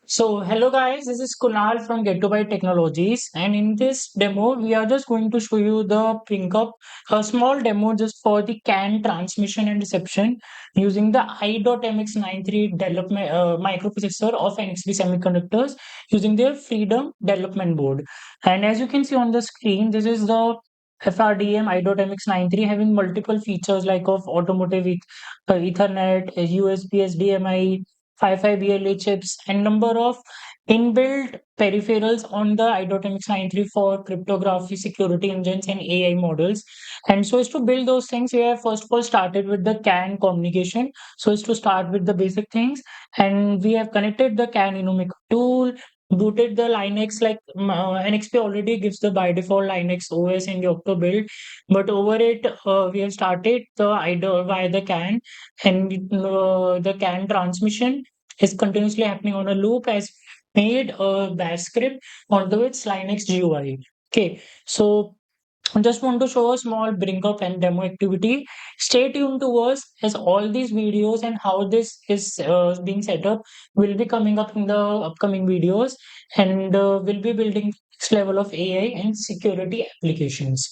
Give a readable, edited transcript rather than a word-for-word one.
So, hello guys, this is Kunal from Gettobyte Technologies, and in this demo, we are just going to show you the bring up a small demo just for the CAN transmission and reception using the i.MX93 development microprocessor of NXP Semiconductors using their Freedom development board. And as you can see on the screen, this is the FRDM i.MX93 having multiple features like of automotive Ethernet, USB, HDMI 55BLA chips, and number of inbuilt peripherals on the i.MX93 for cryptography, security engines, and AI models. And so, as to build those things, we have first of all started with the CAN communication. So, as to start with the basic things, and we have connected the CAN Inomic tool. Booted the Linux like NXP already gives the by default Linux OS in the Octo build, but over it we have started the IDO via the CAN, and the CAN transmission is continuously happening on a loop as made a bash script onto its Linux GUI. Okay, so I just want to show a small bring up and demo activity. Stay tuned to us as all these videos and how this is being set up will be coming up in the upcoming videos, and we'll be building next level of AI and security applications.